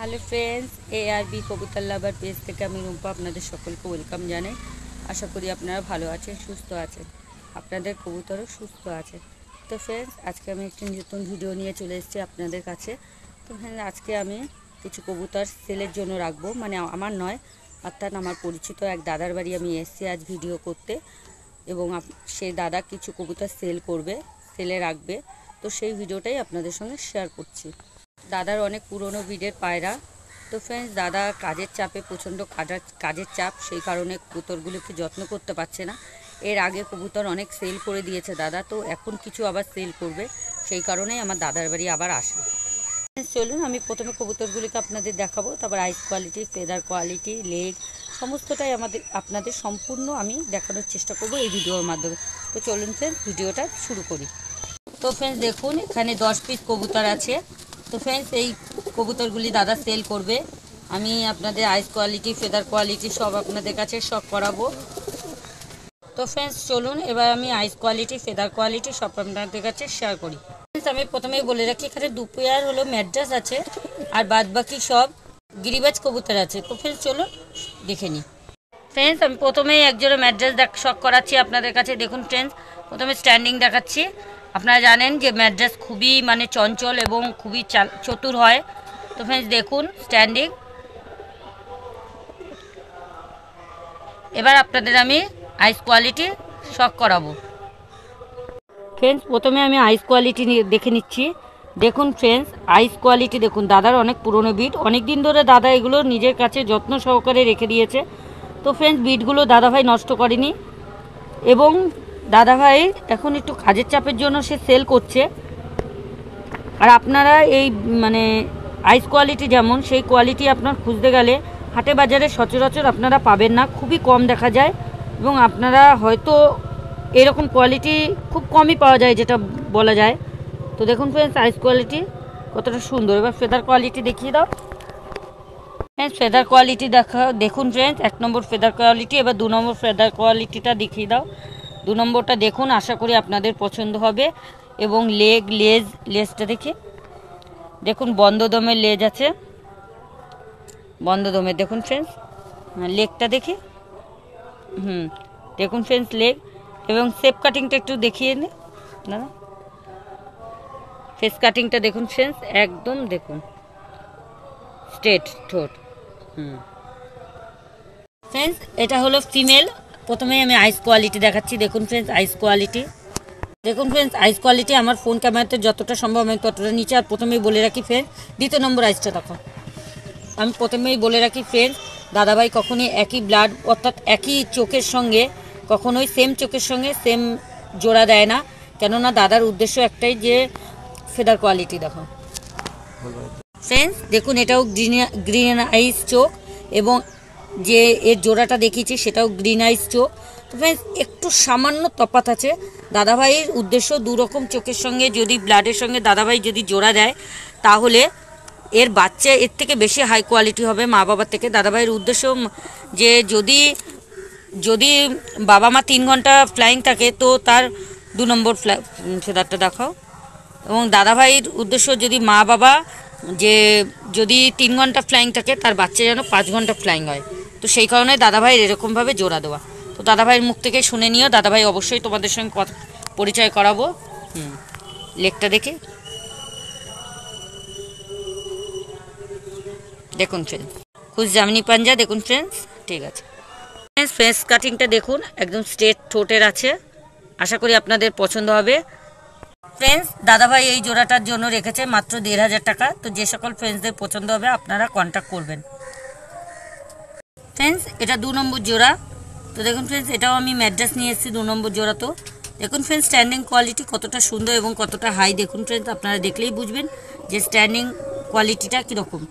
Hello friends, ARB কবুতর লাভার page থেকে আমি রুম্পা আপনাদের সকলকে ওয়েলকাম জানাই। আশা করি আপনারা ভালো আছেন, সুস্থ আছেন, আপনাদের কবুতরও সুস্থ আছে। তো ফ্রেন্ডস, আজকে আমি একটি নতুন ভিডিও নিয়ে চলে এসেছি আপনাদের কাছে। তো ফ্রেন্ডস, আজকে আমি কিছু কবুতর সেলের জন্য রাখবো, মানে আমার নয়, অর্থাৎ আমার পরিচিত এক দাদার বাড়ি আমি এসেছি আজ ভিডিও করতে, এবং সেই দাদা কিছু কবুতর সেল করবে, সেলে রাখবে। তো সেই ভিডিওটাই আপনাদের সঙ্গে শেয়ার করছি। দাদার অনেক পুরনো ব্রিডের পায়রা। তো ফ্রেন্ডস, দাদা কাজের চাপে, প্রচণ্ড কাজের চাপ, সেই কারণে কবুতরগুলোকে যত্ন করতে পারছে না। এর আগে কবুতর অনেক সেল করে দিয়েছে দাদা, তো এখন কিছু আবার সেল করবে, সেই কারণেই আমার দাদার বাড়ি আবার আসে। চলুন, আমি প্রথমে কবুতরগুলিকে আপনাদের দেখাবো, তারপর আইস কোয়ালিটি, ফেদার কোয়ালিটি, লেগ সমস্তটাই আপনাদের সম্পূর্ণ আমি দেখানোর চেষ্টা করব এই ভিডিওর মাধ্যমে। তো চলুন ফ্রেন্ডস, ভিডিওটা শুরু করি। তো ফ্রেন্ডস দেখুন, এখানে 10 পিস কবুতর আছে। তো ফ্রেন্ডস, এই কবুতরগুলি দাদা সেল করবে। আমি আপনাদের আইস কোয়ালিটি, ফেদার কোয়ালিটি সব আপনাদের কাছে সব করাবো। তো ফ্রেন্ডস চলুন, এবার আমি আইস কোয়ালিটি, ফেদার কোয়ালিটি সব আপনাদের কাছে শেয়ার করি। ফ্রেন্ডস, আমি প্রথমেই বলে রাখি, এখানে 2 পেয়ার হলো ম্যাড্রাস আছে, আর বাদ বাকি সব গিরিবাজ কবুতর আছে। তো ফ্রেন্ডস চলুন দেখে নিই। ফ্রেন্ডস, আমি প্রথমেই একজোড়া ম্যাড্রাস শক করাচ্ছি আপনাদের কাছে। দেখুন ফ্রেন্ডস, প্রথমে স্ট্যান্ডিং দেখাচ্ছি। আপনারা জানেন যে ম্যাড্রাস খুবই চঞ্চল এবং খুবই চতুর হয়। তো ফ্রেন্ডস দেখুন স্ট্যান্ডিং। এবার আপনাদের আমি আইস কোয়ালিটি শক করাবো। ফ্রেন্ডস, প্রথমে আমি আইস কোয়ালিটি দেখে নিচ্ছি। দেখুন ফ্রেন্ডস, আইস কোয়ালিটি দেখুন, দাদার অনেক পুরনো বিট, অনেক দিন ধরে দাদা এগুলো নিজের কাছে যত্ন সহকারে রেখে দিয়েছে। তো ফ্রেন্ডস, বিটগুলো দাদাভাই নষ্ট করেনি, এবং দাদাভাই এখন একটু কাজের চাপের জন্য সে সেল করছে। আর আপনারা এই আইস কোয়ালিটি যেমন, সেই কোয়ালিটি আপনার খুঁজতে গেলে হাটে বাজারে সচরাচর আপনারা পাবেন না, খুবই কম দেখা যায়, এবং আপনারা হয়তো এরকম কোয়ালিটি খুব কমই পাওয়া যায় যেটা বলা যায়। তো দেখুন ফ্রেন্ডস, আইস কোয়ালিটি কতটা সুন্দর। এবার ফেদার কোয়ালিটি দেখিয়ে দাও। হ্যাঁ, ফেদার কোয়ালিটি দেখুন ফ্রেন্ডস, 1 নম্বর ফেদার কোয়ালিটি। এবার 2 নম্বর ফেদার কোয়ালিটিটা দেখিয়ে দাও। 2 নম্বরটা দেখুন, আশা করি আপনাদের পছন্দ হবে। এবং লেজটা দেখুন বন্ধ দমের লেজ আছে, বন্ধ দমের। দেখুন ফ্রেন্ডস, লেগটা দেখি, দেখুন ফ্রেন্ডস লেগ, এবং শেপ কাটিংটা একটু দেখিয়ে নে দাদা। ফেস কাটিংটা দেখুন ফ্রেন্ডস, একদম দেখুন স্ট্রেট ঠোঁট। ফ্রেন্ডস, এটা হলো ফিমেল। প্রথমেই আমি আইস কোয়ালিটি দেখাচ্ছি। দেখুন ফ্রেন্ডস, আইস কোয়ালিটি দেখুন ফ্রেন্ডস, আইস কোয়ালিটি আমার ফোন ক্যামেরাতে যতটা সম্ভব আমি ততটা নিচে। আর প্রথমেই বলে রাখি ফ্রেন্ডস, 2 নম্বর আইসটা দেখো। আমি প্রথমেই বলে রাখি ফ্রেন্ডস, দাদাভাই কখনোই একই ব্লাড, অর্থাৎ একই চোখের সঙ্গে কখনোই সেম চোখের সঙ্গে সেম জোড়া দেয় না, কেননা দাদার উদ্দেশ্য একটাই, যে ফেদার কোয়ালিটি দেখো ফ্রেন্ডস। দেখুন, এটাও গ্রিন আইস চোখ, এবং যে এর জোড়াটা দেখিয়েছি সেটাও গ্রিন আইস চোখ। তো ফ্রেন্ডস, একটু সামান্য তফাৎ আছে। দাদাভাইয়ের উদ্দেশ্য 2 রকম চোখের সঙ্গে যদি ব্লাডের সঙ্গে দাদাভাই যদি জোড়া দেয়, তাহলে এর বাচ্চা এর থেকে বেশি হাই কোয়ালিটি হবে মা বাবার থেকে। দাদাভাইয়ের উদ্দেশ্য যে যদি বাবা মা 3 ঘন্টা ফ্লাইং থাকে, তো তার 2 নম্বর ফেদারটা দেখাও। এবং দাদাভাইয়ের উদ্দেশ্য যদি মা বাবা যদি 3 ঘন্টা ফ্লাইং থাকে, তার বাচ্চা যেন 5 ঘন্টা ফ্লাইং হয়। তো সেই কারণে দাদাভাইয়ের এরকমভাবে জোড়া দেওয়া। তো দাদাভাইয়ের মুখ থেকে শুনে নিও, দাদাভাই অবশ্যই তোমাদের সঙ্গে পরিচয় করাবো। লেগটা দেখে দেখুন ফ্রেন্ডস, খুশ জামিনি পাঞ্জা দেখুন ফ্রেন্ডস। ঠিক আছে ফ্রেন্ডস, ফেস কাটিংটা দেখুন, একদম স্ট্রেট ঠোঁটের আছে। আশা করি আপনাদের পছন্দ হবে। ফ্রেন্ডস, দাদাভাই এই জোড়াটার জন্য রেখেছে মাত্র 1500 টাকা। তো যে সকল ফ্রেন্ডসদের পছন্দ হবে আপনারা কন্ট্যাক্ট করবেন। ফ্রেন্ডস, এটা 2 নম্বর জোড়া। তো দেখুন ফ্রেন্ডস, এটাও আমি ম্যাড্রাস নিয়ে এসেছি 2 নম্বর জোড়া। তো দেখুন ফ্রেন্ডস, স্ট্যান্ডিং কোয়ালিটি কতটা সুন্দর এবং কতটা হাই। দেখুন ফ্রেন্ডস, আপনারা দেখলেই বুঝবেন যে স্ট্যান্ডিং কোয়ালিটিটা কীরকম।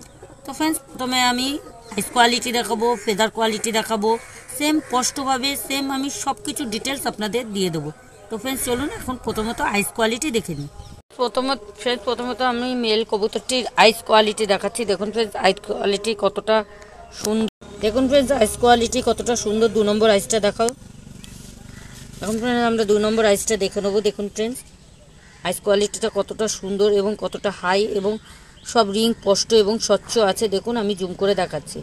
তো ফ্রেন্ডস, প্রথমে আমি আইস কোয়ালিটি দেখাবো, ফেদার কোয়ালিটি দেখাবো, সেম স্পষ্টভাবে সেম আমি সব কিছু ডিটেলস আপনাদের দিয়ে দেবো। তো ফ্রেন্ডস চলুন, এখন প্রথমত আইস কোয়ালিটি দেখে নিই। প্রথমত আমি মেল কবুতরটির আইস কোয়ালিটি দেখাচ্ছি। দেখুন ফ্রেন্ডস, আইস কোয়ালিটি কতটা সুন্দর। দেখুন ফ্রেন্ডস, আইস কোয়ালিটি কতটা সুন্দর। 2 নম্বর আইসটা দেখাও। এখন ফ্রেন্ডস, আমরা 2 নম্বর আইসটা দেখে নেবো। দেখুন ফ্রেন্ডস, আইস কোয়ালিটিটা কতটা সুন্দর এবং কতটা হাই, এবং সব রিং স্পষ্ট এবং স্বচ্ছ আছে। দেখুন আমি জুম করে দেখাচ্ছি।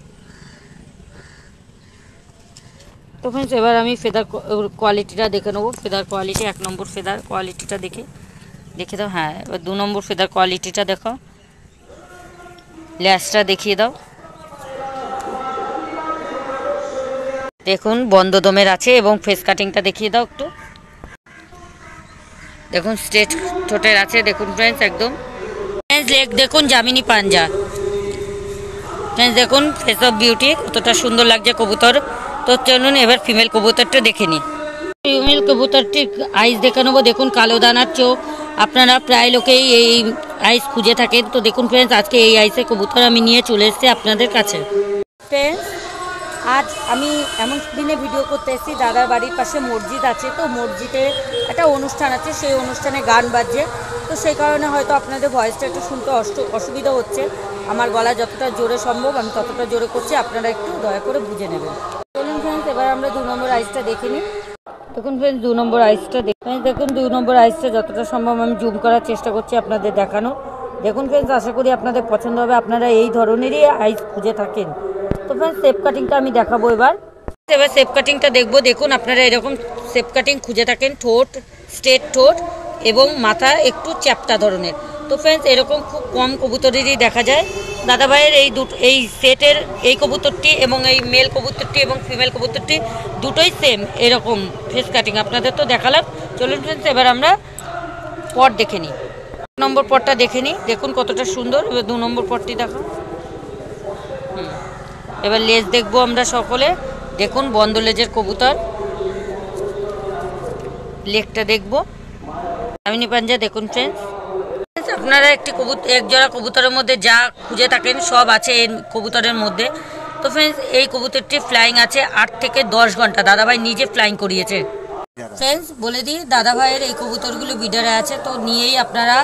তো ফ্রেন্ডস এবার আমি ফেদার কোয়ালিটিটা দেখে নেবো। ফেদার কোয়ালিটি 1 নম্বর ফেদার কোয়ালিটিটা দেখে দাও। হ্যাঁ, এবার 2 নম্বর ফেদার কোয়ালিটিটা দেখো। ল্যাসটা দেখিয়ে দাও। দেখুন বন্ধ দমের আছে এবং ফেস কাটিংটা দেখিয়ে দাও একটু। দেখুন স্ট্রেট ঠোঁটের আছে। দেখুন ফ্রেন্ডস একদম লেগ দেখুন জামিনী পাঞ্জা। ফ্রেন্ডস দেখুন ফেস অফ বিউটি কতটা সুন্দর লাগছে কবুতর। তো চলুন এবার ফিমেল কবুতরটা দেখে নিই। ফিমেল কবুতরটির আইস দেখে নেবো। দেখুন কালো দানার চোখ। আপনারা প্রায় লোকেই এই আইস খুঁজে থাকেন। তো দেখুন ফ্রেন্ডস আজকে এই আইসের কবুতর আমি নিয়ে চলে এসেছি আপনাদের কাছে। ফ্রেন্ডস আজ আমি এমন দিনে ভিডিও করতে এসেছি, দাদার বাড়ির পাশে মসজিদ আছে। তো মসজিদে একটা অনুষ্ঠান আছে, সেই অনুষ্ঠানে গান বাজছে। তো সেই কারণে হয়তো আপনাদের ভয়েসটা একটু শুনতে অসুবিধা হচ্ছে। আমার গলা যতটা জোরে সম্ভব আমি ততটা জোরে করছি, আপনারা একটু দয়া করে বুঝে নেবেন। চলুন ফ্রেন্ডস এবার আমরা 2 নম্বর আইসটা দেখে নিই। দেখুন ফ্রেন্ডস 2 নম্বর আইসটা দেখুন 2 নম্বর আইসটা যতটা সম্ভব আমি জুম করার চেষ্টা করছি আপনাদের দেখানো। দেখুন ফ্রেন্ডস আশা করি আপনাদের পছন্দ হবে, আপনারা এই ধরনেরই আইস খুঁজে থাকেন। তো ফ্রেন্ডস শেপ কাটিংটা আমি দেখাবো। এবার শেপ কাটিংটা দেখবো। দেখুন আপনারা এরকম শেপ কাটিং খুঁজে থাকেন, ঠোঁট স্ট্রেট ঠোঁট এবং মাথা একটু চ্যাপ্টা ধরনের। তো ফ্রেন্ডস এরকম খুব কম কবুতরেরই দেখা যায়। দাদাভাইয়ের এই সেটের এই কবুতরটি এবং এই মেল কবুতরটি এবং ফিমেল কবুতরটি দুটোই সেম এরকম ফেস কাটিং আপনাদের তো দেখালাম। চলুন ফ্রেন্ডস এবার আমরা পট দেখে নিই। 1 নম্বর পটটা দেখে নিই। দেখুন কতটা সুন্দর। এবার 2 নম্বর পটটি দেখো। এবার লেজ দেখবো আমরা সকলে। দেখুন বন্ধ লেজের কবুতর। লেগটা দেখবো জামিনী পাঞ্জা। দেখুন ফ্রেন্ডস আপনারা এক জোড়া কবুতরের মধ্যে যা খুঁজে থাকেন সব আছে এই কবুতরের মধ্যে। তো ফ্রেন্ডস এই কবুতরটি ফ্লাইং আছে 8 থেকে 10 ঘন্টা। দাদাভাই নিজে ফ্লাইং করিয়েছে। ফ্রেন্ডস বলে দিই দাদাভাইয়ের এই কবুতরগুলো বিডারে আছে, তো নিয়েই আপনারা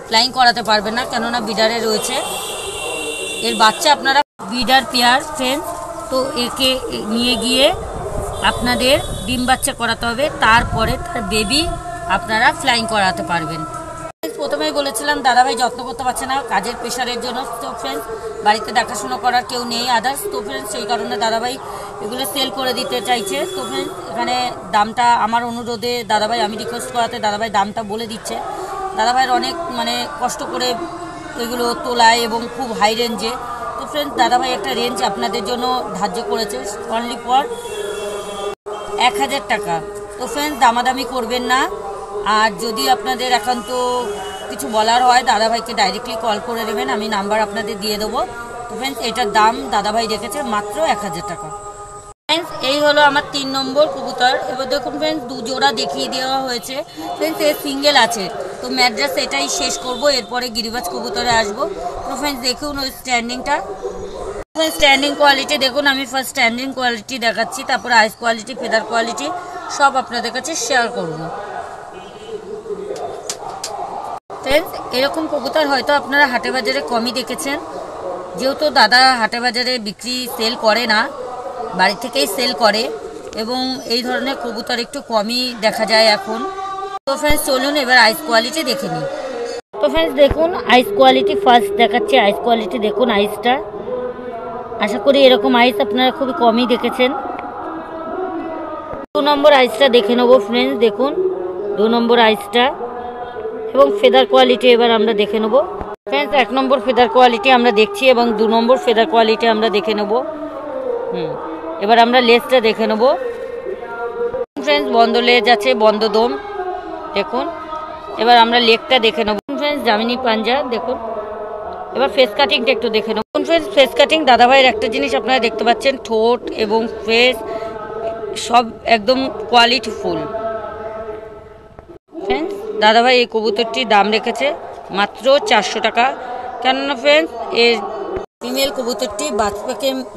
ফ্লাইং করাতে পারবেন না, কেননা বিডারে রয়েছে। এর বাচ্চা আপনারা বিডার পেয়ার ফ্রেন্ডস, তো একে নিয়ে গিয়ে আপনাদের ডিম বাচ্চা করাতে হবে, তারপরে তার বেবি আপনারা ফ্লাইং করাতে পারবেন। প্রথমেই বলেছিলাম দাদাভাই যত্ন করতে পারছে না কাজের প্রেশারের জন্য। তো ফ্রেন্ডস বাড়িতে দেখাশোনা করার কেউ নেই আদার্স। তো ফ্রেন্ডস সেই কারণে দাদাভাই এগুলো সেল করে দিতে চাইছে। তো ফ্রেন্ডস এখানে দামটা আমার অনুরোধে দাদাভাই, আমি রিকোয়েস্ট করাতে দাদাভাই দামটা বলে দিচ্ছে। দাদাভাইয়ের অনেক কষ্ট করে এগুলো তোলায় এবং খুব হাই রেঞ্জে। তো ফ্রেন্ডস দাদাভাই একটা রেঞ্জ আপনাদের জন্য ধার্য করেছে অনলি ফর 1000 টাকা। তো ফ্রেন্ডস দামাদামি করবেন না। আর যদি আপনাদের একান্ত কিছু বলার হয় দাদাভাইকে ডাইরেক্টলি কল করে নেবেন, আমি নাম্বার আপনাদের দিয়ে দেবো। তো ফ্রেন্ডস এটার দাম দাদাভাই রেখেছে মাত্র 1000 টাকা। ফ্রেন্ডস এই হলো আমার 3 নম্বর কবুতর। এবার দেখুন ফ্রেন্ডস 2 জোড়া দেখিয়ে দেওয়া হয়েছে। ফ্রেন্ডস এর সিঙ্গেল আছে, তো ম্যাড্রাস এটাই শেষ করব, এরপরে গিরিবাজ কবুতরে আসবো। তো ফ্রেন্ডস দেখুন ওই স্ট্যান্ডিংটা। স্ট্যান্ডিং কোয়ালিটি দেখুন, আমি ফার্স্ট স্ট্যান্ডিং কোয়ালিটি দেখাচ্ছি, তারপরে আইস কোয়ালিটি ফেদার কোয়ালিটি সব আপনাদের কাছে শেয়ার করব। ফ্রেন্ডস এরকম কবুতর হয়তো আপনারা হাটে বাজারে কমই দেখেছেন, যেহেতু দাদা হাটে বাজারে সেল করে না, বাড়ি থেকেই সেল করে এবং এই ধরনের কবুতর একটু কমই দেখা যায় এখন। তো ফ্রেন্ডস চলুন এবার আইস কোয়ালিটি দেখে নিই। তো ফ্রেন্ডস দেখুন আইস কোয়ালিটি ফার্স্ট দেখাচ্ছি। আইস কোয়ালিটি দেখুন আইসটা, আশা করি এরকম আইস আপনারা খুবই কমই দেখেছেন। 2 নম্বর আইসটা দেখে নেবো ফ্রেন্ডস। দেখুন 2 নম্বর আইসটা এবং ফেদার কোয়ালিটি এবার আমরা দেখে নেব। ফ্রেন্ডস 1 নম্বর ফেদার কোয়ালিটি আমরা দেখছি এবং 2 নম্বর ফেদার কোয়ালিটি আমরা দেখে নেব। এবার আমরা লেজটা দেখে নেব। ফ্রেন্ডস বন্ধ লেজ আছে, বন্ধ দম দেখুন। এবার আমরা লেগটা দেখে নেব ফ্রেন্ডস, জামিনী পাঞ্জা দেখুন। এবার ফেস কাটিংটা একটু দেখে নেব ফ্রেন্ডস। ফেস কাটিং দাদাভাইয়ের একটা জিনিস আপনারা দেখতে পাচ্ছেন, ঠোঁট এবং ফেস সব একদম কোয়ালিটি ফুল। ফ্রেন্ডস দাদাভাই এই কবুতরটির দাম রেখেছে মাত্র 400 টাকা, কেননা ফ্রেন্ডস এর ফিমেল কবুতরটি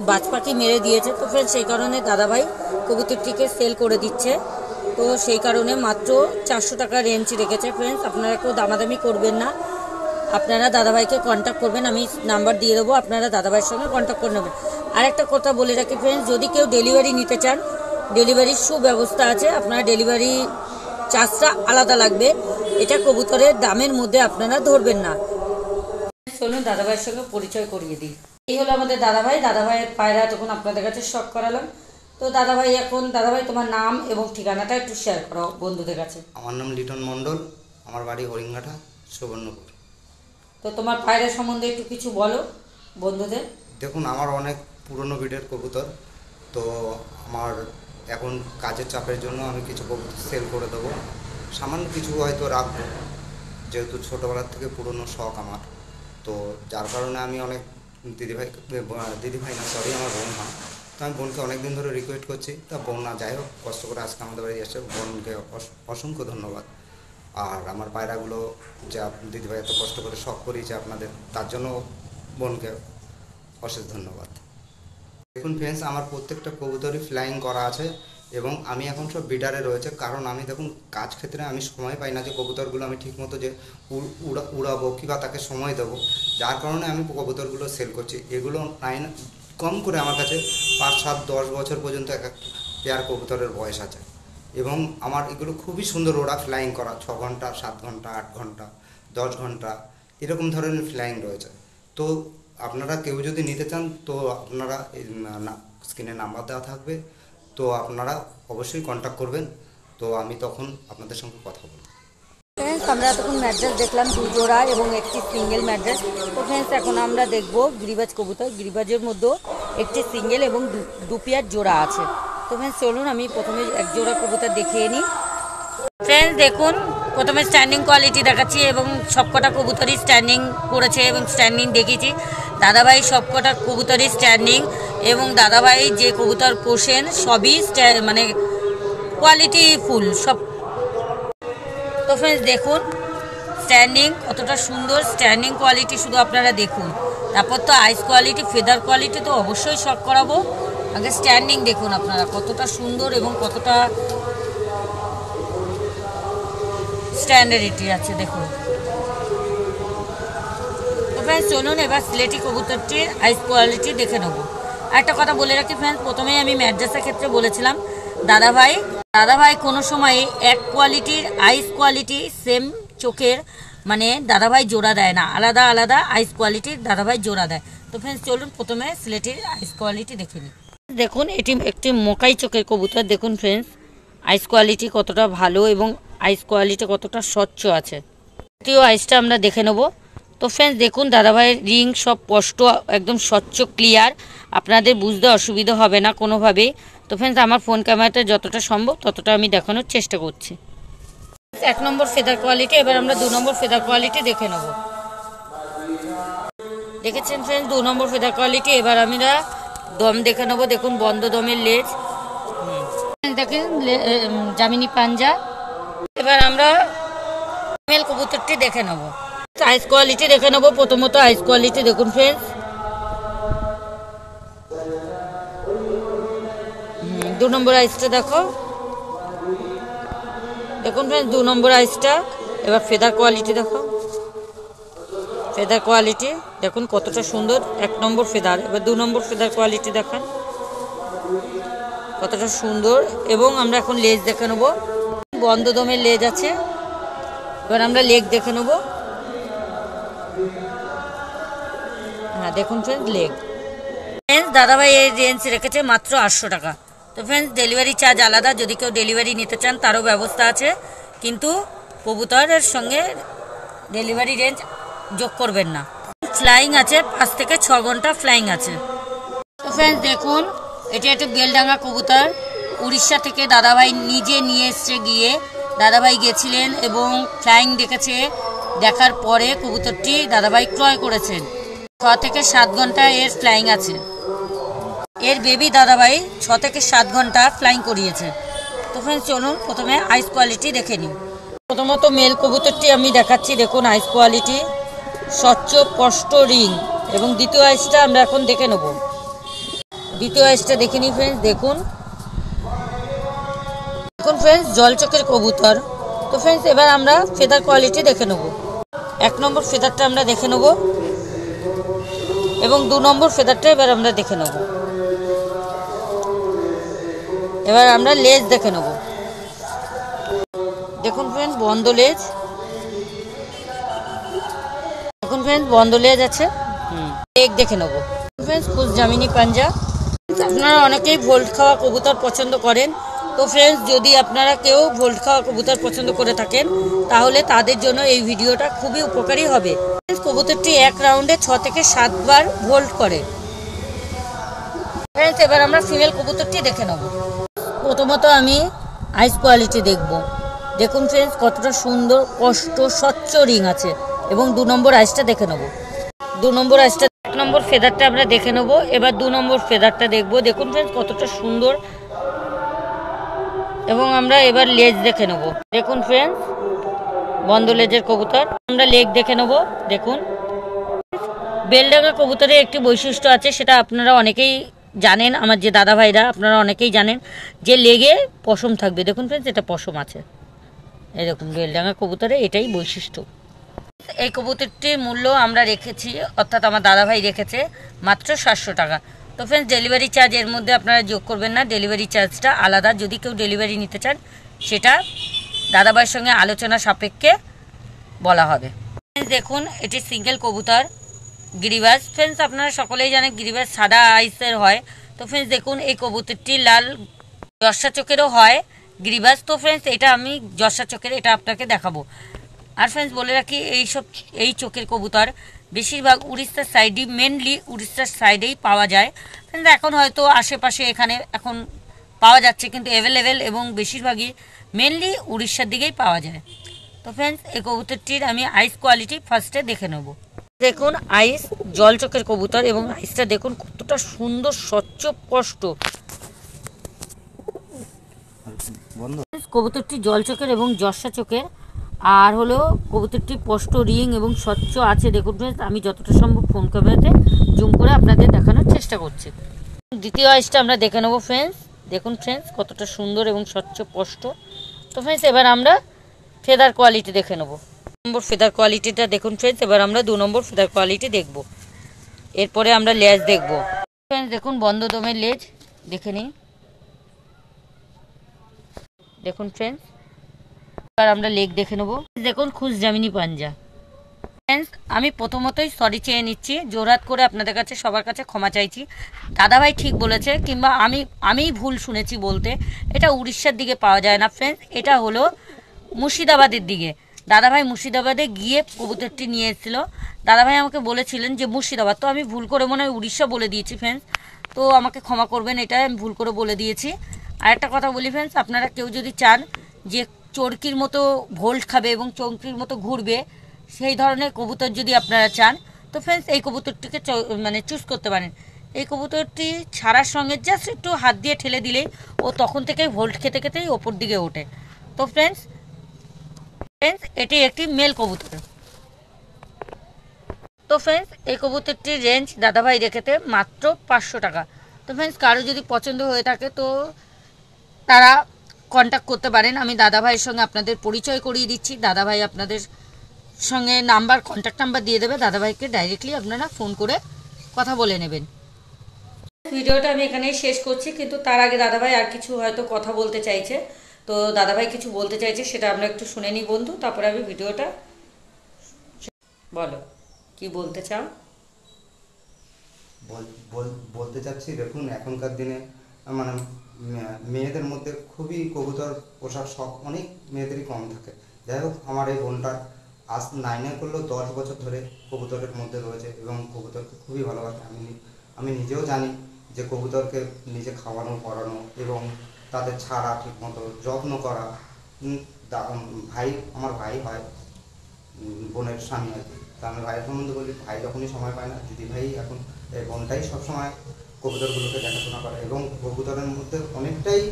বাজ পাখি মেরে দিয়েছে। তো ফ্রেন্ডস সেই কারণে দাদাভাই কবুতরটিকে সেল করে দিচ্ছে, তো সেই কারণে মাত্র 400 টাকা রেঞ্জ রেখেছে। ফ্রেন্ডস আপনারা কেউ দামাদামি করবেন না, আপনারা দাদাভাইকে কন্ট্যাক্ট করবেন, আমি নাম্বার দিয়ে দেবো, আপনারা দাদাভাইয়ের সঙ্গে কন্ট্যাক্ট করে নেবেন। আর একটা কথা বলে রাখি ফ্রেন্ডস, যদি কেউ ডেলিভারি নিতে চান ডেলিভারির সুব্যবস্থা আছে, আপনারা ডেলিভারি চার্জটা আলাদা লাগবে, এটা কবুতরের দামের মধ্যে আপনারা ধরবেন না। চলুন দাদাভাইয়ের সঙ্গে পরিচয় করিয়ে দিই। এই হলো আমাদের দাদাভাই। দাদাভাইয়ের পায়রা তখন আপনাদের কাছে শখ করালাম। তো দাদাভাই তোমার নাম এবং ঠিকানাটা একটু শেয়ার করো বন্ধুদের কাছে। আমার নাম লিটন মণ্ডল, আমার বাড়ি হরিঙ্গাটা, সুবর্ণপুর। তো তোমার পায়রা সম্বন্ধে একটু কিছু বলো বন্ধুদের। দেখুন, আমার অনেক পুরনো ব্রিডের কবুতর, তো আমার এখন কাজের চাপের জন্য আমি কিছু কবুতর সেল করে দেবো, সামান্য কিছু হয়তো রাখবো, যেহেতু ছোটোবেলার থেকে পুরনো শখ আমার। তো যার কারণে আমি অনেক দিদিভাই না সরি আমার বোন হয়, তো আমি বোনকে অনেক দিন ধরে রিকোয়েস্ট করছি, তা বোন না যাই হোক কষ্ট করে আজকে আমাদের বাড়ি এসে, বোনকে অসংখ্য ধন্যবাদ। আর আমার পায়রাগুলো যে দিদিভাই এত কষ্ট করে শখ করিয়েছে আপনাদের, তার জন্য বোনকে অশেষ ধন্যবাদ। দেখুন ফ্রেন্ডস, আমার প্রত্যেকটা কবুতরই ফ্লাইং করা আছে এবং আমি এখন সব বিডারে রয়েছে, কারণ আমি দেখুন কাজ ক্ষেত্রে আমি সময় পাই না যে কবুতরগুলো আমি ঠিকমতো যে উড়াবো কিংবা তাকে সময় দেবো, যার কারণে আমি কবুতরগুলো সেল করছি। এগুলো কম করে আমার কাছে 5, 7, 10 বছর পর্যন্ত এক এক পেয়ার কবুতরের বয়স আছে এবং আমার এগুলো খুবই সুন্দর ওরা ফ্লাইং করা, 6 ঘন্টা, 7 ঘন্টা, 8 ঘন্টা, 10 ঘন্টা এরকম ধরনের ফ্লাইং রয়েছে। তো আপনারা কেউ যদি নিতে চান তো আপনারা স্ক্রিনে নাম্বার দেওয়া থাকবে, তো আপনারা অবশ্যই কন্ট্যাক্ট করবেন, তো আমি তখন আপনাদের সঙ্গে কথা বলব। ফ্রেন্ডস, আমরা তখন ম্যাড্রেস দেখলাম 2 জোড়া এবং একটি সিঙ্গেল ম্যাড্রেস। তো ফ্রেন্ডস, এখন আমরা দেখব গিরিবাজ কবুতর। গিরিবাজের মধ্যেও একটি সিঙ্গেল এবং 2 পেয়ার জোড়া আছে। তো ফ্রেন্ডস চলুন আমি প্রথমে এক জোড়া কবুতর দেখিয়ে নিই। ফ্রেন্ডস দেখুন, প্রথমে স্ট্যান্ডিং কোয়ালিটি দেখাচ্ছি এবং সবকটা কবুতরই স্ট্যান্ডিং করেছে এবং স্ট্যান্ডিং দেখিয়েছি। দাদাভাই সবকটা কবুতরই স্ট্যান্ডিং এবং দাদাভাই যে কবুতর পোষেন সবই মানে কোয়ালিটি ফুল সব। তো ফ্রেন্ডস দেখুন স্ট্যান্ডিং কতটা সুন্দর, স্ট্যান্ডিং কোয়ালিটি শুধু আপনারা দেখুন। তারপর তো আইস কোয়ালিটি, ফেদার কোয়ালিটি তো অবশ্যই শখ করাবো। আগে স্ট্যান্ডিং দেখুন আপনারা কতটা সুন্দর এবং কতটা স্ট্যান্ডার্ডিটি আছে দেখুন। তো ফ্রেন্ডস চলুন এবার সিলেটি কবুতরটির আইস কোয়ালিটি দেখে নেব। একটা কথা বলে রাখি ফ্রেন্ডস, প্রথমেই আমি ম্যাড্রেসের ক্ষেত্রে বলেছিলাম দাদাভাই কোনো সময় এক কোয়ালিটির আইস কোয়ালিটি সেম চোখের মানে দাদাভাই জোড়া দেয় না, আলাদা আলাদা আইস কোয়ালিটির দাদাভাই জোড়া দেয়। তো ফ্রেন্ডস চলুন প্রথমে সিলেটির আইস কোয়ালিটি দেখে নিই। দেখুন এটি একটি মকাই চোখের কবুতর। দেখুন ফ্রেন্ডস আইস কোয়ালিটি কতটা ভালো এবং আইস কোয়ালিটি কতটা স্বচ্ছ আছে, দ্বিতীয় আইসটা আমরা দেখে নেব। তো ফ্রেন্ডস দেখুন দাদাভাইয়ের রিং সব স্পষ্ট একদম স্বচ্ছ ক্লিয়ার, আপনাদের বুঝতে অসুবিধা হবে না কোনোভাবেই। তো ফ্রেন্ডস আমার ফোন ক্যামেরাতে যতটা সম্ভব ততটা আমি দেখানোর চেষ্টা করছি। 1 নম্বর ফেদার কোয়ালিটি, এবার আমরা 2 নম্বর ফেদার কোয়ালিটি দেখে নেব। দেখেছেন ফ্রেন্ডস 2 নম্বর ফেদার কোয়ালিটি। এবার আমরা দম দেখে নেব। দেখুন বন্ধ দমের লেজ, দেখেন জামিনি পাঞ্জা। এবার আমরা মেল কবুতরটি দেখে নেব, আইস কোয়ালিটি দেখে নেব। প্রথমত আইস কোয়ালিটি দেখুন ফ্রেন্ডস, 2 নম্বর আইসটা দেখুন ফ্রেন্ডস 2 নম্বর আইসটা। এবার ফেদার কোয়ালিটি দেখো, ফেদার কোয়ালিটি দেখুন কতটা সুন্দর, 1 নম্বর ফেদার। এবার 2 নম্বর ফেদার কোয়ালিটি দেখান কতটা সুন্দর। এবং আমরা এখন লেজ দেখে নেব, বন্ধ দমের লেজ আছে। এবার আমরা লেগ দেখে নেব। হ্যাঁ দেখুন ফ্রেন্ডস লেগ। ফ্রেন্ডস দাদাভাই এই রেঞ্জ রেখেছে মাত্র 800 টাকা। তো ফ্রেন্ডস ডেলিভারি চার্জ আলাদা, যদি কেউ ডেলিভারি নিতে চান তারও ব্যবস্থা আছে, কিন্তু কবুতরের সঙ্গে ডেলিভারি রেঞ্জ যোগ করবেন না। ফ্লাইং আছে 5 থেকে 6 ঘন্টা ফ্লাইং আছে। তো ফ্রেন্ডস দেখুন এটি একটা বেলডাঙ্গা কবুতর, উড়িষ্যা থেকে দাদাভাই নিজে নিয়ে এসছে, গিয়ে দাদাভাই গেছিলেন এবং ফ্লাইং দেখেছে, দেখার পরে কবুতরটি দাদাভাই ক্রয় করেছেন। 6 থেকে 7 ঘন্টা এর ফ্লাইং আছে। এর বেবি দাদাভাই 6 থেকে 7 ঘন্টা ফ্লাইং করিয়েছে। তো ফ্রেন্ডস চলুন প্রথমে আইস কোয়ালিটি দেখে নিই। প্রথমত মেল কবুতরটি আমি দেখাচ্ছি, দেখুন আইস কোয়ালিটি স্বচ্ছ স্পষ্ট রিং। এবং দ্বিতীয় আইসটা আমরা এখন দেখে নেব। দ্বিতীয় আইসটা দেখে নিই ফ্রেন্ডস, দেখুন ফ্রেন্ডস জল চোখের কবুতর। তো ফ্রেন্ডস এবার আমরা ফেদার কোয়ালিটি দেখে নেব। 1 নম্বর ফেদারটা আমরা দেখে নেব এবং 2 নম্বর ফেদারটা এবার আমরা দেখে নেব। এবার আমরা লেজ দেখে নেব। দেখুন ফ্রেন্ডস বন্ধ লেজ, দেখুন ফ্রেন্ডস বন্ধ লেজ আছে, লেগ দেখে নেবো ফ্রেন্ডস। ফুল জামিনি পাঞ্জা। আপনারা অনেকেই ভোল্ট খাওয়া কবুতর পছন্দ করেন, তো ফ্রেন্ডস যদি আপনারা কেউ ভোল্ট খাওয়া কবুতর পছন্দ করে থাকেন তাহলে তাদের জন্য এই ভিডিওটা খুবই উপকারী হবে। কবুতরটি এক রাউন্ডে 6 থেকে 7 বার ভোল্ট করে। ফ্রেন্ডস এবার আমরা ফিমেল কবুতরটি দেখে নেব। প্রথমত আমি আইস কোয়ালিটি দেখব। দেখুন ফ্রেন্ডস কতটা সুন্দর স্পষ্ট স্বচ্ছ রিং আছে, এবং 2 নম্বর আইসটা দেখে নেব। 2 নম্বর আইসটা, 1 নম্বর ফেদারটা আমরা দেখে নেব। এবার 2 নম্বর ফেদারটা দেখব। দেখুন ফ্রেন্ডস কতটা সুন্দর, এবং আমরা এবার লেজ দেখে নেব। দেখুন ফ্রেন্ডস বন্ধ লেজের কবুতর। আমরা লেগ দেখে নেব। দেখুন বেলডাঙ্গা কবুতরের একটি বৈশিষ্ট্য আছে, সেটা আপনারা অনেকেই জানেন, আমার যে দাদা ভাইরা আপনারা অনেকেই জানেন, যে লেগে পশম থাকবে। দেখুন ফ্রেন্ডস এটা পশম আছে, এই দেখুন বেলডাঙ্গা কবুতরে এটাই বৈশিষ্ট্য। এই কবুতরটির মূল্য আমরা রেখেছি, অর্থাৎ আমার দাদা ভাই রেখেছে মাত্র 700 টাকা। তো ফ্রেন্ডস ডেলিভারি চার্জ এর মধ্যে আপনারা যোগ করবেন না, ডেলিভারি চার্জটা আলাদা। যদি কেউ ডেলিভারি নিতে চান সেটা দাদা ভাইয়ের সঙ্গে আলোচনা সাপেক্ষে বলা হবে। দেখুন এটি সিঙ্গেল কবুতর গিরিবাজ। ফ্রেন্ডস আপনারা সকলেই জানেন গিরিবাজ সাদা আইসের হয়। তো ফ্রেন্ডস দেখুন এই কবুতরটি লাল জর্সা চোখেরও হয় গিরিবাজ। তো ফ্রেন্ডস এটা আমি জর্সা চোখের এটা আপনাকে দেখাবো। আর ফ্রেন্ডস বলে রাখি এই চোখের কবুতর বেশিরভাগ উড়িষ্যার সাইডে, মেনলি উড়িষ্যার সাইডেই পাওয়া যায়। ফ্রেন্ডস এখন হয়তো আশেপাশে এখানে এখন পাওয়া যাচ্ছে, কিন্তু অ্যাভেলেবেল এবং বেশিরভাগই মেনলি উড়িষ্যার দিকেই পাওয়া যায়। তো ফ্রেন্ডস এই কবুতরটির আমি আইস কোয়ালিটি ফার্স্টে দেখে নেব। দেখুন আইস জল চোখের কবুতর, এবং আইসটা দেখুন কতটা সুন্দর স্বচ্ছ স্পষ্ট। কবুতরটি জল চোখের এবং জর্সা চোখের, আর হলো কবুতরটি স্পষ্ট রিং এবং স্বচ্ছ আছে। দেখুন ফ্রেন্ডস আমি যতটা সম্ভব ফোন ক্যামেরাতে জুম করে আপনাদের দেখানোর চেষ্টা করছি। দ্বিতীয় আইসটা আমরা দেখে নেবো ফ্রেন্ডস। দেখুন ফ্রেন্ডস কতটা সুন্দর এবং স্বচ্ছ স্পষ্ট। তো ফ্রেন্ডস এবার আমরা ফেদার কোয়ালিটি দেখে নেবো। নম্বর ফেদার কোয়ালিটিটা দেখুন ফ্রেন্ডস। এবার আমরা 2 নম্বর ফেদার কোয়ালিটি দেখব, এরপরে আমরা লেজ দেখব। ফ্রেন্ডস দেখুন বন্ধ দমের লেজ দেখে নিই। দেখুন ফ্রেন্ডস এবার আমরা লেগ দেখে নেব। দেখুন খুশ জামিনি পাঞ্জা। ফ্রেন্ডস আমি প্রথমতই সরি চেয়ে নিচ্ছি, জোরহাত করে আপনাদের কাছে সবার কাছে ক্ষমা চাইছি। দাদাভাই ঠিক বলেছে, কিংবা আমিই ভুল শুনেছি বলতে। এটা উড়িষ্যার দিকে পাওয়া যায় না ফ্রেন্ডস, এটা হলো মুর্শিদাবাদের দিকে। দাদাভাই মুর্শিদাবাদে গিয়ে কবুতরটি নিয়ে এসেছিলো। দাদাভাই আমাকে বলেছিলেন যে মুর্শিদাবাদ, তো আমি ভুল করে মনে হয় উড়িষ্যা বলে দিয়েছি ফ্রেন্ডস, তো আমাকে ক্ষমা করবেন, এটা আমি ভুল করে বলে দিয়েছি। আর একটা কথা বলি ফ্রেন্ডস, আপনারা কেউ যদি চান যে চরকির মতো ভোল্ট খাবে এবং চরকির মতো ঘুরবে, সেই ধরনের কবুতর যদি আপনারা চান, তো ফ্রেন্ডস এই কবুতরটিকে মানে চুজ করতে পারেন। এই কবুতরটি ছাড়ার সঙ্গে জাস্ট একটু হাত দিয়ে ঠেলে দিলেই ও তখন থেকেই ভোল্ট খেতে খেতেই ওপর দিকে ওঠে। তো ফ্রেন্ডস এটি একটি মেল কবুতর। তো ফ্রেন্ডস এই কবুতরটির রেঞ্জ দাদাভাই রেখেতে মাত্র 500 টাকা। তো ফ্রেন্ডস কারো যদি পছন্দ হয়ে থাকে তো তারা কন্ট্যাক্ট করতে পারেন। আমি দাদাভাইয়ের সঙ্গে আপনাদের পরিচয় করিয়ে দিচ্ছি। দাদাভাই আপনাদের সঙ্গে কন্ট্যাক্ট নাম্বার দিয়ে দেবে। দাদাভাইকে ডাইরেক্টলি আপনারা ফোন করে কথা বলে নেবেন। ভিডিওটা আমি এখানেই শেষ করছি, কিন্তু তার আগে দাদাভাই আর কিছু হয়তো কথা বলতে চাইছে। তো দাদাভাই কিছু বলতে চাইছে, সেটা আমরা একটু শুনে নিই বন্ধু, তারপরে আমি ভিডিওটা। বলো কি বলতে চাও? বলতে চাচ্ছি দেখুন এখনকার দিনে মানে মেয়েদের মধ্যে খুবই কবুতর পোষার শখ অনেক মেয়েদেরই কম থাকে। যাই হোক আমার এই বোনটা আজ 9-এ করলেও 10 বছর ধরে কবুতরের মধ্যে রয়েছে এবং কবুতরকে খুবই ভালোবাসে। আমি নিজেও জানি যে কবুতরকে নিজে খাওয়ানো পড়ানো এবং তাদের ছাড়া ঠিকমতো যত্ন করা। আমার ভাই হয় বোনের স্বামী আর কি। তা আমি ভাইয়ের সম্বন্ধে বলি, ভাই যখনই সময় পায় না, দিদিভাই এখন এই বোনটাই সবসময় কবুতরগুলোকে দেখাশোনা করে এবং কবুতরের মধ্যে অনেকটাই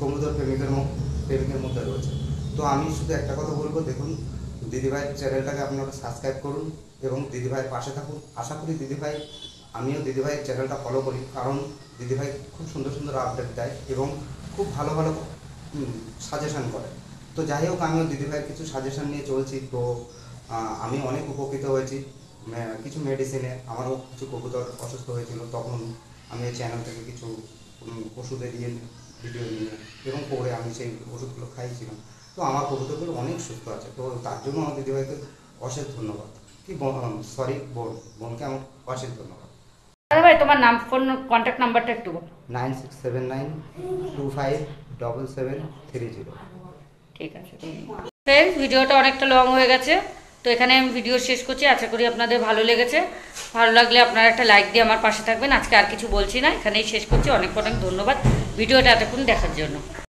কবুতর প্রেমিকের মধ্যে রয়েছে। তো আমি শুধু একটা কথা বলবো, দেখুন দিদিভাইয়ের চ্যানেলটাকে আপনারা সাবস্ক্রাইব করুন এবং দিদিভাইয়ের পাশে থাকুন। আশা করি আমিও দিদিভাইয়ের চ্যানেলটা ফলো করি, কারণ দিদিভাই খুব সুন্দর সুন্দর আপডেট দেয় এবং খুব ভালো ভালো সাজেশান করে। তো যাই হোক আমিও দিদিভাইয়ের কিছু সাজেশান নিয়ে চলছি। তো আমি অনেক উপকৃত হয়েছি কিছু মেডিসিনে। আমারও কিছু কবুতর অসুস্থ হয়েছিল, তখন আমি এই চ্যানেল থেকে কিছু ওষুধে দিয়ে ভিডিও নিয়ে এবং পরে আমি সেই ওষুধগুলো খাইছিলাম। তো আমার কবুতরগুলো অনেক সুস্থ আছে। তো তার জন্য আমার দিদিভাইকে অশেষ ধন্যবাদ। কি সরি বোনকে আমার অশেষ ধন্যবাদ। দাদা ভাই তোমার নাম, ফোন কন্ট্যাক্ট নাম্বারটা একটু বলো। 9679257730। ঠিক আছে। ফ্রেন্ডস, ভিডিওটা অনেকটা লং হয়ে গেছে, তো এখানে আমি ভিডিও শেষ করছি। আশা করি আপনাদের ভালো লেগেছে। ভালো লাগলে আপনারা একটা লাইক দিয়ে আমার পাশে থাকবেন। আজকে আর কিছু বলছি না, এখানেই শেষ করছি। অনেক অনেক ধন্যবাদ ভিডিওটা এতক্ষণ দেখার জন্য।